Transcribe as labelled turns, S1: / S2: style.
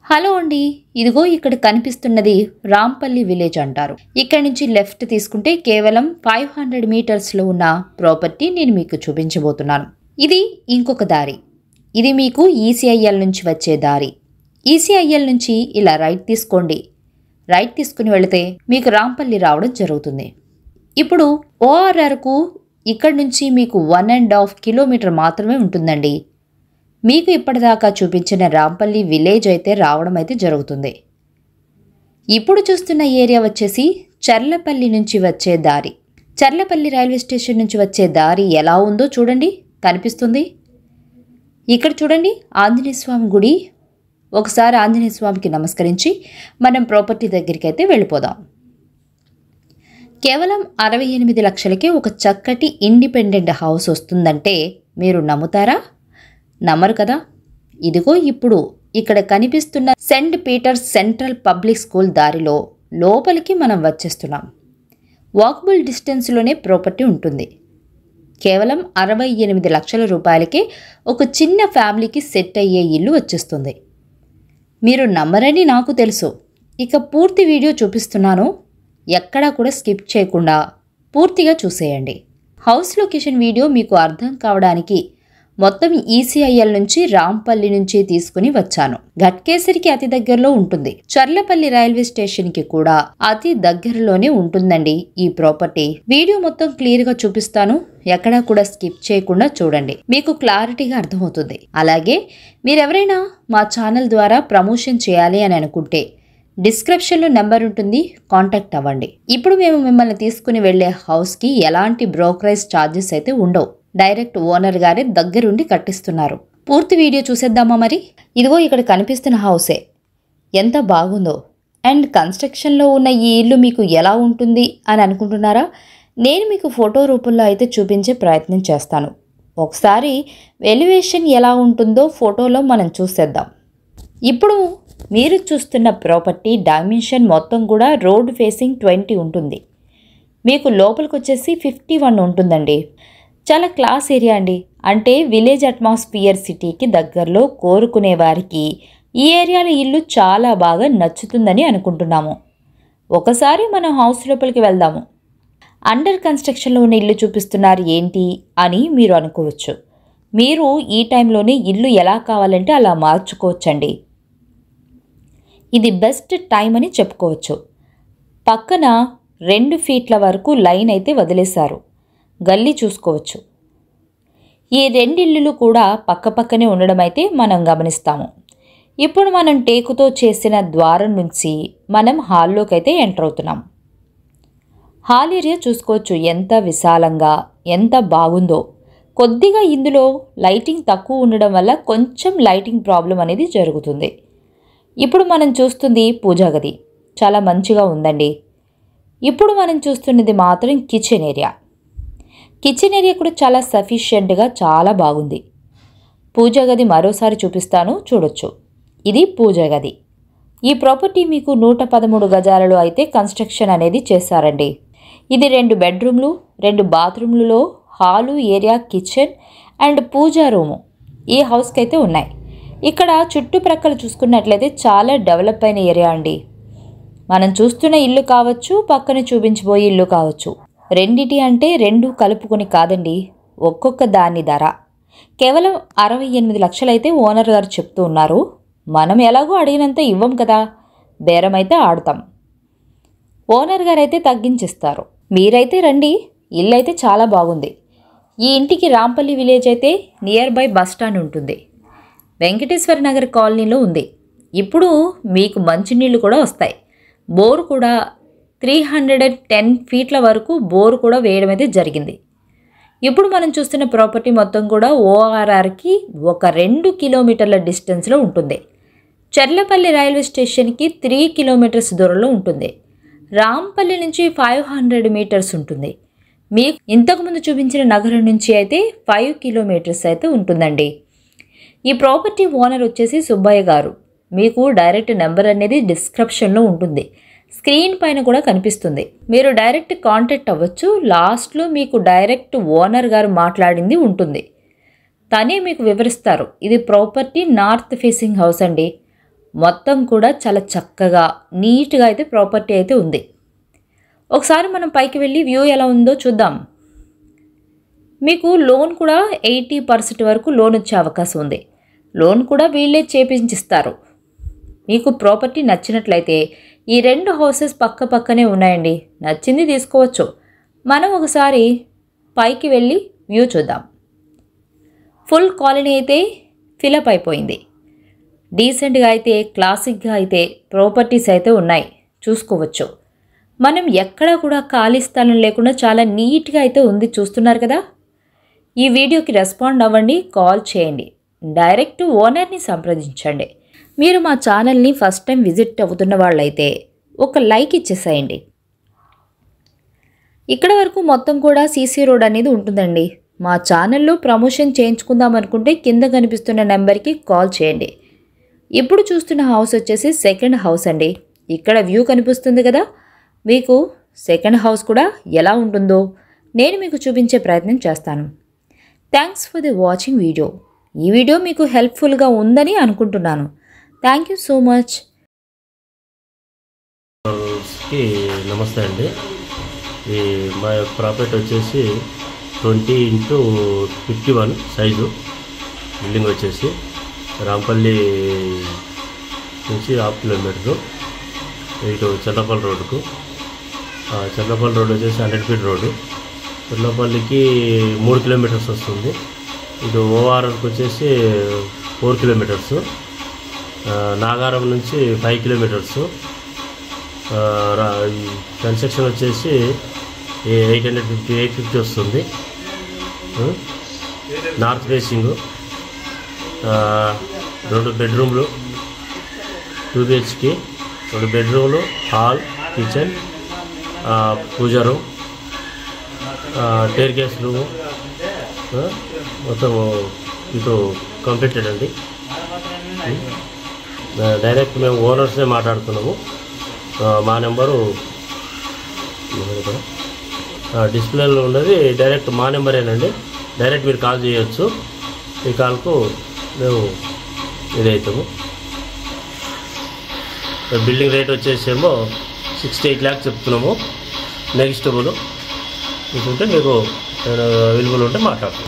S1: Hello అండి, ఇదిగో ఇక్కడ కనిపిస్తున్నది రాంపల్లి విలేజ్ అంటారు. ఇక్కడ నుంచి లెఫ్ట్ తీసుకుంటే కేవలం 500 మీటర్స్లో ఉన్న ప్రాపర్టీ నేను మీకు చూపించబోతున్నాను. ఇది ఇంకొక దారి. ఇది మీకు ఈసీఐఎల్ నుంచి వచ్చే దారి. ఈసీఐఎల్ నుంచి ఇలా రైట్ తీసుకోండి. రైట్ తీసుకుని వెళితే మీకు రాంపల్లి రావడం జరుగుతుంది. ఇప్పుడు ఓఆర్ఆర్కు ఇక్కడ నుంచి మీకు 1.5 కిలోమీటర్ మాత్రమే ఉంటుందండి. మీకు ఇప్పటిదాకా చూపించిన రాంపల్లి విలేజ్ అయితే రావడం అయితే జరుగుతుంది. ఇప్పుడు చూస్తున్న ఏరియా వచ్చేసి చర్లపల్లి నుంచి వచ్చే దారి. చర్లపల్లి రైల్వే స్టేషన్ నుంచి వచ్చే దారి ఎలా ఉందో చూడండి, కనిపిస్తుంది. ఇక్కడ చూడండి ఆంజనేయ స్వామి గుడి. ఒకసారి ఆంజనేయ స్వామికి నమస్కరించి మనం ప్రాపర్టీ దగ్గరికి అయితే వెళ్ళిపోదాం. కేవలం 68 లక్షలకే ఒక చక్కటి ఇండిపెండెంట్ హౌస్ వస్తుందంటే మీరు నమ్ముతారా? నమ్మరు కదా. ఇదిగో ఇప్పుడు ఇక్కడ కనిపిస్తున్న Saint Peter's Central Public School దారిలో లోపలికి మనం వచ్చేస్తున్నాం. వాకబుల్ డిస్టెన్స్లోనే ప్రాపర్టీ ఉంటుంది. కేవలం 68 లక్షల రూపాయలకే ఒక చిన్న ఫ్యామిలీకి సెట్ అయ్యే ఇల్లు వచ్చేస్తుంది. మీరు నమ్మరని నాకు తెలుసు. ఇక పూర్తి వీడియో చూపిస్తున్నాను, ఎక్కడా కూడా స్కిప్ చేయకుండా పూర్తిగా చూసేయండి. హౌస్ లొకేషన్ వీడియో మీకు అర్థం కావడానికి మొత్తం ఈసీఐఎల్ నుంచి రాంపల్లి నుంచి తీసుకుని వచ్చాను. ఘట్కేసరికి అతి దగ్గరలో ఉంటుంది. చర్లపల్లి రైల్వే స్టేషన్కి కూడా అతి దగ్గరలోనే ఉంటుందండి ఈ ప్రాపర్టీ. వీడియో మొత్తం క్లియర్గా చూపిస్తాను, ఎక్కడా కూడా స్కిప్ చేయకుండా చూడండి, మీకు క్లారిటీగా అర్థమవుతుంది. అలాగే మీరెవరైనా మా ఛానల్ ద్వారా ప్రమోషన్ చేయాలి అని అనుకుంటే డిస్క్రిప్షన్లో నెంబర్ ఉంటుంది, కాంటాక్ట్ అవ్వండి. ఇప్పుడు మేము మిమ్మల్ని తీసుకుని వెళ్లే హౌస్కి ఎలాంటి బ్రోకరేజ్ ఛార్జెస్ అయితే ఉండవు. డైరెక్ట్ ఓనర్ గారే దగ్గరుండి కట్టిస్తున్నారు. పూర్తి వీడియో చూసేద్దామా మరి? ఇదిగో ఇక్కడ కనిపిస్తున్న హౌసే. ఎంత బాగుందో. అండ్ కన్స్ట్రక్షన్లో ఉన్న ఈ ఇల్లు మీకు ఎలా ఉంటుంది అని అనుకుంటున్నారా? నేను మీకు ఫోటో రూపంలో అయితే చూపించే ప్రయత్నం చేస్తాను. ఒకసారి ఎలివేషన్ ఎలా ఉంటుందో ఫోటోలో మనం చూసేద్దాం. ఇప్పుడు మీరు చూస్తున్న ప్రాపర్టీ డైమెన్షన్ మొత్తం కూడా రోడ్ ఫేసింగ్ 20 ఉంటుంది. మీకు లోపలికి వచ్చేసి 51 ఉంటుందండి. చాలా క్లాస్ ఏరియా అండి. అంటే విలేజ్ అట్మాస్ఫియర్ సిటీకి దగ్గరలో కోరుకునే వారికి ఈ ఏరియాలో ఇల్లు చాలా బాగా నచ్చుతుందని అనుకుంటున్నాము. ఒకసారి మనం హౌస్ లోపలికి వెళ్దాము. అండర్ కన్స్ట్రక్షన్లో ఉన్న ఇల్లు చూపిస్తున్నారు ఏంటి అని మీరు అనుకోవచ్చు. మీరు ఈ టైంలోనే ఇల్లు ఎలా కావాలంటే అలా మార్చుకోవచ్చండి. ఇది బెస్ట్ టైం అని చెప్పుకోవచ్చు. పక్కన 2 ఫీట్ల వరకు లైన్ అయితే వదిలేశారు. గల్లీ చూసుకోవచ్చు. ఈ 2 ఇల్లులు కూడా పక్కపక్కనే ఉండడం అయితే మనం గమనిస్తాము. ఇప్పుడు మనం టేకుతో చేసిన ద్వారం నుంచి మనం హాల్లోకి అయితే ఎంటర్ అవుతున్నాం. హాల్ ఏరియా చూసుకోవచ్చు, ఎంత విశాలంగా ఎంత బాగుందో. కొద్దిగా ఇందులో లైటింగ్ తక్కువ ఉండడం వల్ల కొంచెం లైటింగ్ ప్రాబ్లం అనేది జరుగుతుంది. ఇప్పుడు మనం చూస్తుంది పూజా గది. చాలా మంచిగా ఉందండి. ఇప్పుడు మనం చూస్తున్నది మాత్రం కిచెన్ ఏరియా. కిచెన్ ఏరియా కూడా చాలా సఫిషియెంట్గా చాలా బాగుంది. పూజా గది మరోసారి చూపిస్తాను, చూడొచ్చు. ఇది పూజా గది. ఈ ప్రాపర్టీ మీకు 113 గజాలలో అయితే కన్స్ట్రక్షన్ అనేది చేశారండి. ఇది 2 బెడ్రూమ్లు, 2 బాత్రూమ్లలో hall area, kitchen and puja room ఈ హౌస్కి అయితే ఉన్నాయి. ఇక్కడ చుట్టుప్రక్కల చూసుకున్నట్లయితే చాలా డెవలప్ అయిన ఏరియా అండి. మనం చూస్తున్న ఇల్లు కావచ్చు, పక్కన చూపించబోయే ఇల్లు కావచ్చు, రెండిటి అంటే 2 కలుపుకొని కాదండి, ఒక్కొక్క దాని ధర కేవలం 68 లక్షలైతే ఓనర్ గారు చెప్తూ ఉన్నారు. మనం ఎలాగో అడిగినంత ఇవ్వం కదా, బేరం అయితే ఆడతాం. ఓనర్ గారు అయితే తగ్గించిస్తారు. మీరైతే రండి, ఇల్లు అయితే చాలా బాగుంది. ఈ ఇంటికి రాంపల్లి విలేజ్ అయితే నియర్ బై బస్ స్టాండ్ ఉంటుంది. వెంకటేశ్వర నగర్ కాలనీలో ఉంది. ఇప్పుడు మీకు మంచినీళ్ళు కూడా వస్తాయి. బోరు కూడా 310 ఫీట్ల వరకు బోరు కూడా వేయడం అయితే జరిగింది. ఇప్పుడు మనం చూస్తున్న ప్రాపర్టీ మొత్తం కూడా ఓఆర్ఆర్కి ఒక 2 కిలోమీటర్ల డిస్టెన్స్లో ఉంటుంది. చర్లపల్లి రైల్వే స్టేషన్కి 3 కిలోమీటర్స్ దూరంలో ఉంటుంది. రాంపల్లి నుంచి 500 మీటర్స్ ఉంటుంది. మీకు ఇంతకుముందు చూపించిన నగరం నుంచి అయితే 5 కిలోమీటర్స్ అయితే ఉంటుందండి. ఈ ప్రాపర్టీ ఓనర్ వచ్చేసి సుబ్బయ్య గారు. మీకు డైరెక్ట్ నెంబర్ అనేది డిస్క్రిప్షన్లో ఉంటుంది, స్క్రీన్ పైన కూడా కనిపిస్తుంది. మీరు డైరెక్ట్ కాంటాక్ట్ అవ్వచ్చు. లాస్ట్లో మీకు డైరెక్ట్ ఓనర్ గారు మాట్లాడింది ఉంటుంది, తనే మీకు వివరిస్తారు. ఇది ప్రాపర్టీ నార్త్ ఫేసింగ్ హౌస్ అండి. మొత్తం కూడా చాలా చక్కగా నీట్గా అయితే ప్రాపర్టీ అయితే ఉంది. ఒకసారి మనం పైకి వెళ్ళి వ్యూ ఎలా ఉందో చూద్దాం. మీకు లోన్ కూడా 80% వరకు లోన్ వచ్చే అవకాశం ఉంది. లోన్ కూడా వీళ్ళే చేపించిస్తారు. మీకు ప్రాపర్టీ నచ్చినట్లయితే ఈ 2 హౌసెస్ పక్క పక్కనే ఉన్నాయండి. నచ్చింది తీసుకోవచ్చు. మనం ఒకసారి పైకి వెళ్ళి వ్యూ చూద్దాం. ఫుల్ కాలనీ అయితే ఫిలప్ అయిపోయింది. డీసెంట్గా అయితే క్లాసిక్గా అయితే ప్రాపర్టీస్ అయితే ఉన్నాయి, చూసుకోవచ్చు. మనం ఎక్కడా కూడా ఖాళీ స్థలం లేకుండా చాలా నీట్గా అయితే ఉంది, చూస్తున్నారు కదా. ఈ వీడియోకి రెస్పాండ్ అవ్వండి, కాల్ చేయండి, డైరెక్ట్ ఓనర్ని సంప్రదించండి. మీరు మా ఛానల్ని ఫస్ట్ టైం విజిట్ అవుతున్న వాళ్ళైతే ఒక లైక్ ఇచ్చేసేయండి. ఇక్కడ వరకు మొత్తం కూడా సీసీ రోడ్ అనేది ఉంటుందండి. మా ఛానల్లో ప్రమోషన్ చేయించుకుందాం అనుకుంటే కింద కనిపిస్తున్న నెంబర్కి కాల్ చేయండి. ఇప్పుడు చూస్తున్న హౌస్ వచ్చేసి సెకండ్ హౌస్ అండి. ఇక్కడ వ్యూ కనిపిస్తుంది కదా. మీకు సెకండ్ హౌస్ కూడా ఎలా ఉంటుందో నేను మీకు చూపించే ప్రయత్నం చేస్తాను. Thanks for the watching video. ఈ వీడియో మీకు హెల్ప్ఫుల్గా ఉందని అనుకుంటున్నాను. Thank you so much.
S2: నమస్తే అండి. ఈ మా ప్రాపర్టీ వచ్చేసి 20x51 సైజు బిల్డింగ్ వచ్చేసి రాంపల్లి నుంచి 1/2 కిలోమీటరు ఇటు చల్లపల్లి రోడ్డుకు. చల్లపల్లి రోడ్ వచ్చేసి 100 ఫీట్ రోడ్డు. చల్లపల్లికి 3 కిలోమీటర్స్ వస్తుంది. ఇటు ఓఆర్ఆర్కి వచ్చేసి 4 కిలోమీటర్సు. నాగారం నుంచి 5 కిలోమీటర్సు. కన్స్ట్రక్షన్ వచ్చేసి 850 వస్తుంది. నార్త్ ఫేసింగు, 2 బెడ్రూమ్లు, 2 BHK, 2 బెడ్రూమ్లు, హాల్, కిచెన్, పూజా రూమ్, టేర్ గ్యాస్ రూము, మొత్తం ఇటు కంప్లీటెడ్ అండి. డైరెక్ట్ మేము ఓనర్సే మాట్లాడుతున్నాము. మా నెంబరు డిస్ప్లేలో ఉన్నది. డైరెక్ట్ మా నెంబరేనండి. డైరెక్ట్ మీరు కాల్ చేయొచ్చు. ఈ కాల్కు మేము ఇదవుతాము. బిల్డింగ్ రేట్ వచ్చేసేమో 68 lakhs చెప్తున్నాము. నెగిస్టబుల్ ఉంటే మీకు అవైలబుల్ ఉంటే మాట్లాడుతాం.